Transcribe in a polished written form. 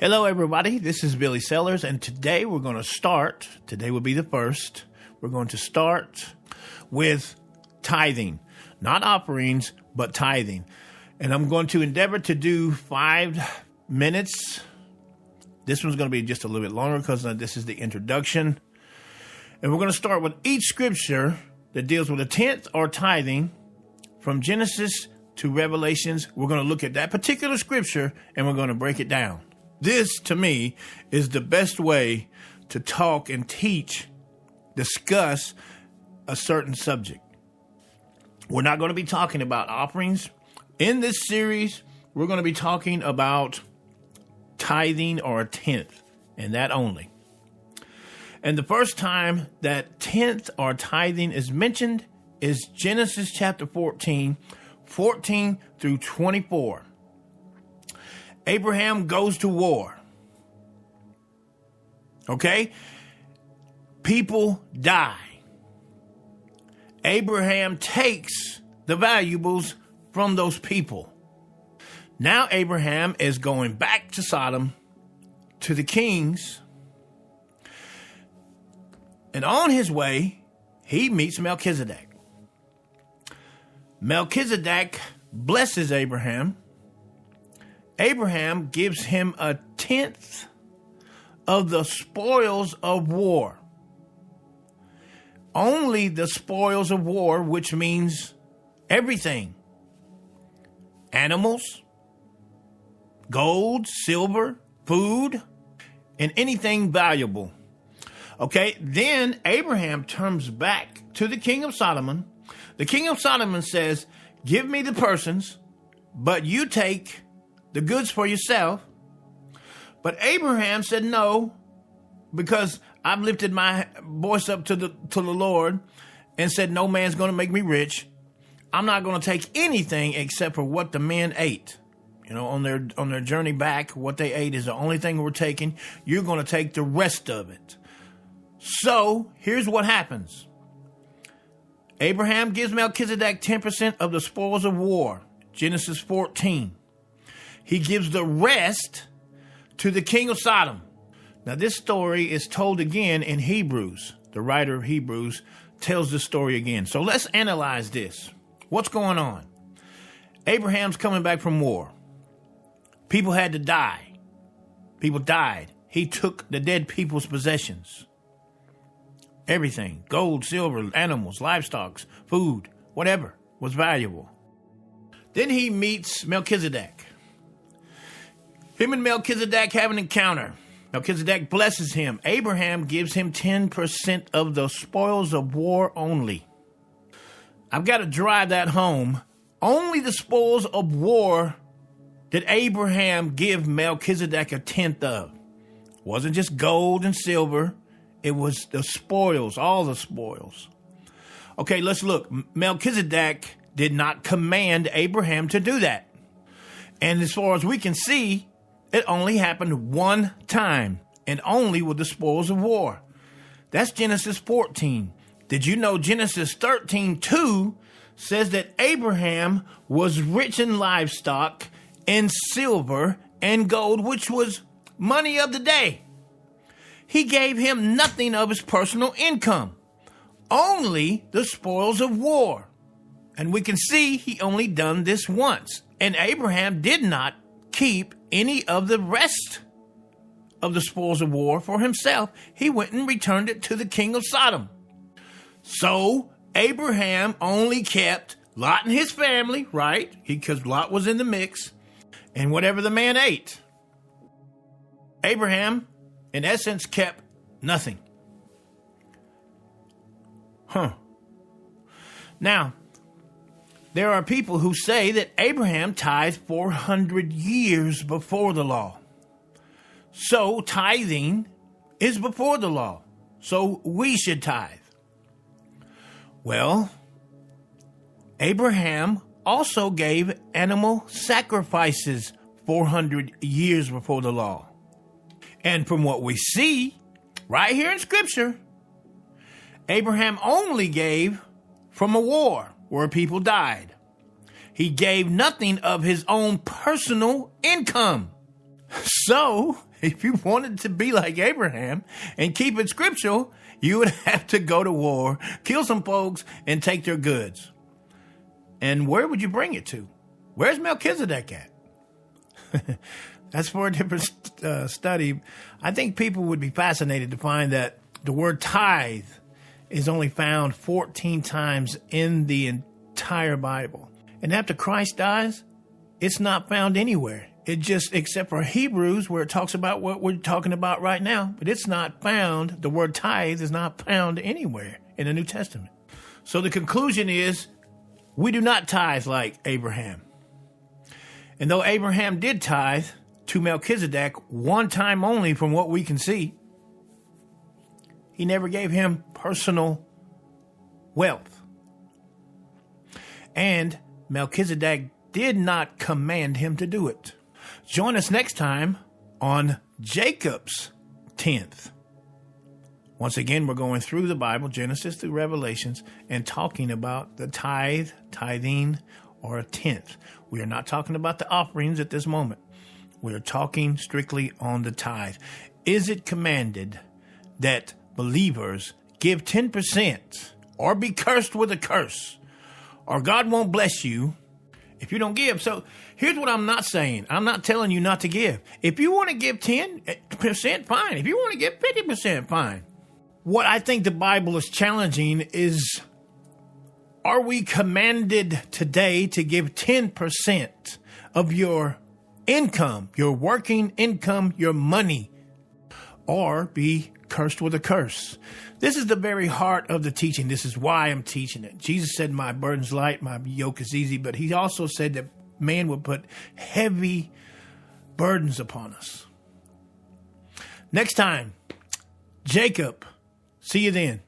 Hello, everybody. This is Billy Sellers, and today we're going to start. Today will be the first. We're going to start with tithing, not offerings, but tithing. And I'm going to endeavor to do 5 minutes. This one's going to be just a little bit longer because this is the introduction. And we're going to start with each scripture that deals with a tenth or tithing from Genesis to Revelations. We're going to look at that particular scripture and we're going to break it down. This, to me, is the best way to talk and teach, discuss a certain subject. We're not going to be talking about offerings. In this series, we're going to be talking about tithing or a tenth, and that only. And the first time that tenth or tithing is mentioned is Genesis chapter 14 through 24. Abraham goes to war. Okay? People die. Abraham takes the valuables from those people. Now Abraham is going back to Sodom, to the kings. And on his way, he meets Melchizedek. Melchizedek blesses Abraham. Abraham gives him a tenth of the spoils of war. Only the spoils of war, which means everything. Animals, gold, silver, food, and anything valuable. Okay, then Abraham turns back to the king of Sodom. The king of Sodom says, give me the persons, but you take the goods for yourself. But Abraham said no, because I've lifted my voice up to the Lord and said, no man's going to make me rich. I'm not going to take anything except for what the men ate. You know, on their journey back, what they ate is the only thing we're taking. You're going to take the rest of it. So here's what happens. Abraham gives Melchizedek 10% of the spoils of war. Genesis 14. He gives the rest to the king of Sodom. Now, this story is told again in Hebrews. The writer of Hebrews tells the story again. So let's analyze this. What's going on? Abraham's coming back from war. People had to die. People died. He took the dead people's possessions. Everything. Gold, silver, animals, livestock, food, whatever was valuable. Then he meets Melchizedek. Him and Melchizedek have an encounter. Melchizedek blesses him. Abraham gives him 10% of the spoils of war only. I've got to drive that home. Only the spoils of war did Abraham give Melchizedek a tenth of. It wasn't just gold and silver. It was the spoils, all the spoils. Okay, let's look. Melchizedek did not command Abraham to do that. And as far as we can see, it only happened one time, and only with the spoils of war. That's Genesis 14. Did you know Genesis 13:2 says that Abraham was rich in livestock and silver and gold, which was money of the day. He gave him nothing of his personal income, only the spoils of war. And we can see he only done this once. And Abraham did not keep any of the rest of the spoils of war for himself. He went and returned it to the king of Sodom. So Abraham only kept Lot and his family, right? Because Lot was in the mix, and whatever the man ate. Abraham, in essence, kept nothing. Now, there are people who say that Abraham tithed 400 years before the law. So tithing is before the law. So we should tithe. Well, Abraham also gave animal sacrifices 400 years before the law. And from what we see right here in Scripture, Abraham only gave from a war where people died. He gave nothing of his own personal income. So if you wanted to be like Abraham and keep it scriptural, you would have to go to war, kill some folks, and take their goods. And where would you bring it to? Where's Melchizedek at? That's for a different study. I think people would be fascinated to find that the word tithe is only found 14 times in the entire Bible. And after Christ dies, it's not found anywhere. It just, except for Hebrews, where it talks about what we're talking about right now, but it's not found. The word tithe is not found anywhere in the New Testament. So the conclusion is, we do not tithe like Abraham. And though Abraham did tithe to Melchizedek one time only from what we can see, he never gave him personal wealth. And Melchizedek did not command him to do it. Join us next time on Jacob's 10th. Once again, we're going through the Bible, Genesis through Revelations, and talking about the tithe, tithing, or a tenth. We are not talking about the offerings at this moment. We are talking strictly on the tithe. Is it commanded that believers give 10% or be cursed with a curse, or God won't bless you if you don't give? So here's what I'm not saying. I'm not telling you not to give. If you want to give 10%, fine. If you want to give 50%, fine. What I think the Bible is challenging is, are we commanded today to give 10% of your income, your working income, your money, or be cursed with a curse? This is the very heart of the teaching. This is why I'm teaching it. Jesus said, my burden's light, my yoke is easy. But he also said that man would put heavy burdens upon us. Next time, Jacob. See you then.